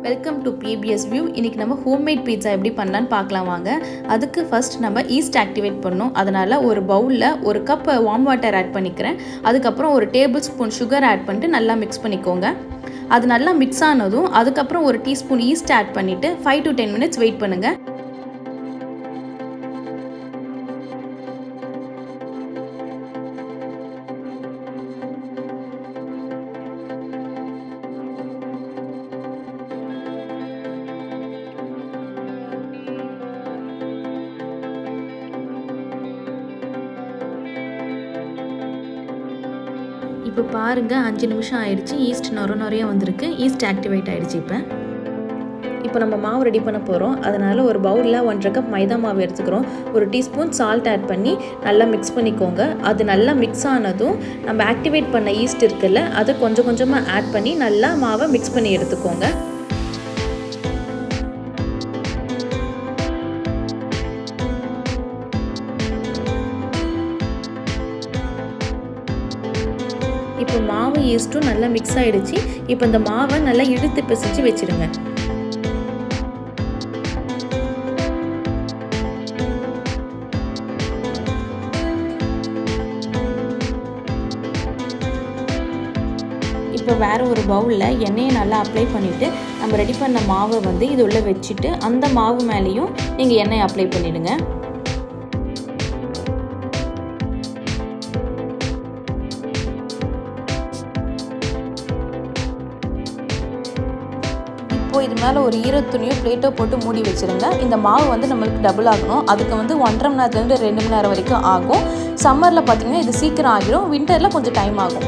Welcome to PBS view. இன்றைக்கி நம்ம homemade pizza எப்படி பண்ணலான்னு பார்க்கலாம் வாங்க. அதுக்கு ஃபர்ஸ்ட் நம்ம ஈஸ்ட் ஆக்டிவேட் பண்ணணும். அதனால் ஒரு பவுலில் ஒரு கப் வார்ம் வாட்டர் ஆட் பண்ணிக்கிறேன். அதுக்கப்புறம் ஒரு டேபிள் ஸ்பூன் சுகர் ஆட் பண்ணிட்டு நல்லா மிக்ஸ் பண்ணிக்கோங்க. அது நல்லா மிக்ஸ் ஆனதும் அதுக்கப்புறம் ஒரு டீஸ்பூன் ஈஸ்ட் ஆட் பண்ணிவிட்டு 5 to 10 minutes வெயிட் பண்ணுங்கள். இப்போ பாருங்கள் 5 நிமிஷம் ஆயிடுச்சு. ஈஸ்ட் நிறைய வந்திருக்கு. ஈஸ்ட் ஆக்டிவேட் ஆகிடுச்சு. இப்போ நம்ம மாவு ரெடி பண்ண போகிறோம். அதனால் ஒரு பவுலில் 1.5 கப் மைதா மாவு எடுத்துக்கிறோம். ஒரு டீஸ்பூன் சால்ட் ஆட் பண்ணி நல்லா மிக்ஸ் பண்ணிக்கோங்க. அது நல்லா மிக்ஸ் ஆனதும் நம்ம ஆக்டிவேட் பண்ண ஈஸ்ட் இருக்குல்ல, அதை கொஞ்சம் கொஞ்சமாக ஆட் பண்ணி நல்லா மாவை மிக்ஸ் பண்ணி எடுத்துக்கோங்க. இப்போ மாவு ஈஸ்ட்டும் நல்லா மிக்ஸ் ஆகிடுச்சு. இப்போ இந்த மாவை நல்லா இழுத்து பிசைஞ்சு வச்சுருங்க. இப்போ வேறு ஒரு பவுலில் எண்ணெயை நல்லா அப்ளை பண்ணிவிட்டு நம்ம ரெடி பண்ண மாவை இது உள்ளே வச்சுட்டு அந்த மாவு மேலேயும் நீங்கள் எண்ணெயை அப்ளை பண்ணிவிடுங்க. இப்போ இது மேலே ஒரு ஈரத்துணியோ பிளேட்டோ போட்டு மூடி வச்சுருங்க. இந்த மாவு நம்மளுக்கு டபுள் ஆகணும். அதுக்கு 1.5 மணி நேரத்துலேருந்து 2 மணி நேரம் வரைக்கும் ஆகும். சம்மரில் பார்த்திங்கன்னா இது சீக்கிரம் ஆகிடும். வின்டரில் கொஞ்சம் டைம் ஆகும்.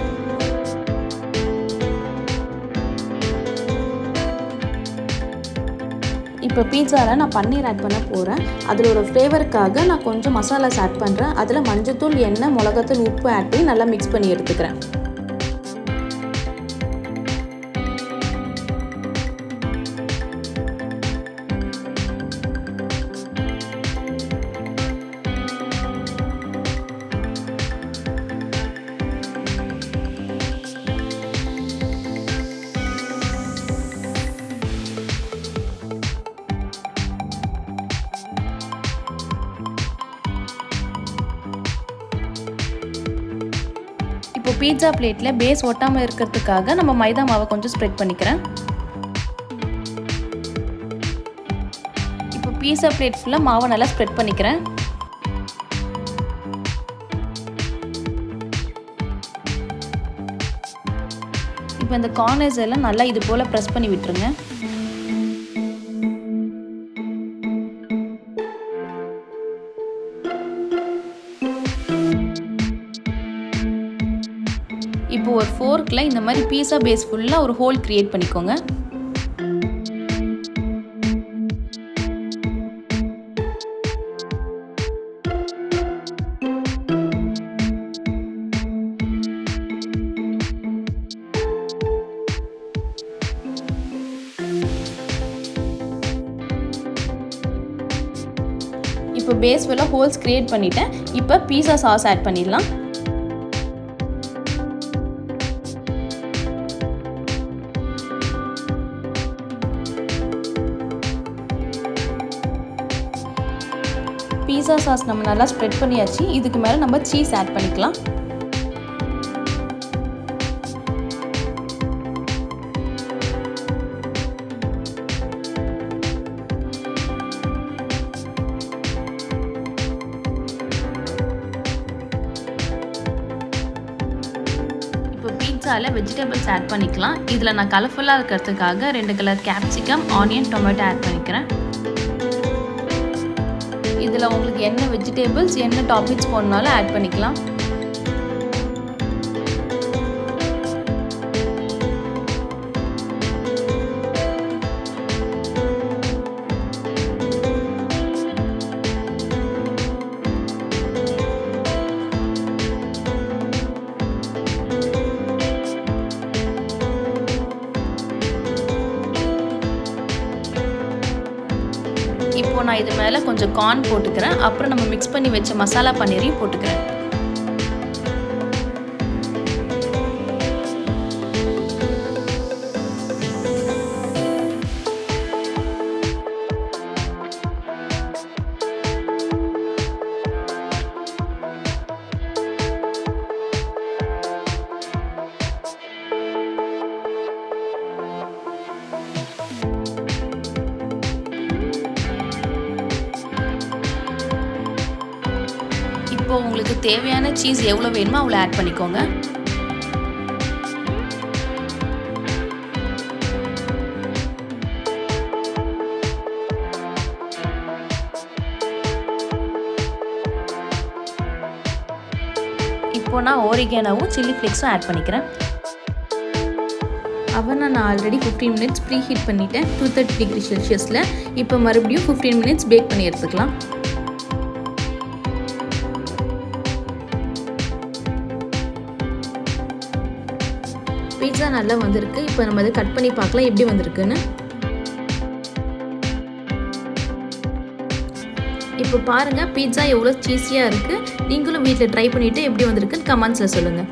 இப்போ பீட்சாவில் நான் பன்னீர் ஆட் பண்ண போகிறேன். அதில் ஒரு ஃப்ளேவருக்காக நான் கொஞ்சம் மசாலாஸ் ஆட் பண்ணுறேன். அதில் மஞ்சத்தூள், எண்ணெய், மிளகாத்தூள், உப்பு ஆட் பண்ணி நல்லா மிக்ஸ் பண்ணி எடுத்துக்கிறேன். இப்போ பீட்சா பிளேட்டில் பேஸ் ஒட்டாமல் இருக்கிறதுக்காக நம்ம மைதா மாவை கொஞ்சம் ஸ்ப்ரெட் பண்ணிக்கிறேன். இப்போ பீட்சா பிளேட் ஃபுல்லாக மாவை நல்லா ஸ்ப்ரெட் பண்ணிக்கிறேன். இப்போ இந்த கார்னர்ஸ் எல்லாம் நல்லா இது போல் ப்ரெஸ் பண்ணி விட்டுருங்க. இப்போ ஒரு ஃபோர்க்கில் இந்த மாதிரி பீஸா பேஸ் ஃபுல்லாக ஒரு ஹோல் க்ரியேட் பண்ணிக்கோங்க. இப்போ பேஸ் ஃபுல்லாக ஹோல்ஸ் க்ரியேட் பண்ணிட்டேன். இப்போ பீஸா சாஸ் ஆட் பண்ணிடலாம். பீஸா சாஸ் நம்ம நல்லா ஸ்ப்ரெட் பண்ணியாச்சு. இதுக்கு மேலே நம்ம சீஸ் ஆட் பண்ணிக்கலாம். இப்போ பீட்சாவில் வெஜிடபிள்ஸ் ஆட் பண்ணிக்கலாம். இதில் நான் கலர்ஃபுல்லாக இருக்கிறதுக்காக 2 colour capsicum, onion, tomato add பண்ணிக்கிறேன். இதில் உங்களுக்கு என்ன வெஜிடபிள்ஸ், என்ன டாப்பிங்ஸ் போடனாலும் ஆட் பண்ணிக்கலாம். இப்போ நான் இது மேலே கொஞ்சம் கார்ன் போட்டுக்கிறேன். அப்புறம் நம்ம மிக்ஸ் பண்ணி வச்ச மசாலா பன்னீரையும் போட்டுக்கிறேன். இப்போ உங்களுக்கு தேவையான சீஸ் எவ்வளோ வேணுமோ அவ்வளோ ஆட் பண்ணிக்கோங்க. இப்போ நான் ஓரிகானோவும் சில்லி ஃப்ளேக்ஸும் ஆட் பண்ணிக்கிறேன். அவனை நான் ஆல்ரெடி 15 மினிட்ஸ் ப்ரீ ஹீட் பண்ணிட்டேன் 230 டிகிரி செல்சியஸில். இப்போ மறுபடியும் 15 மினிட்ஸ் பேக் பண்ணி எடுத்துக்கலாம். பீட்சா நல்லா வந்திருக்கு. இப்போ நம்ம அதை கட் பண்ணி பார்க்கலாம் எப்படி வந்திருக்குன்னு. இப்போ பாருங்கள் பீட்சா எவ்வளோ சீஸியாக இருக்குது. நீங்களும் வீட்டில் ட்ரை பண்ணிவிட்டு எப்படி வந்திருக்குன்னு கமெண்ட்ஸில் சொல்லுங்கள்.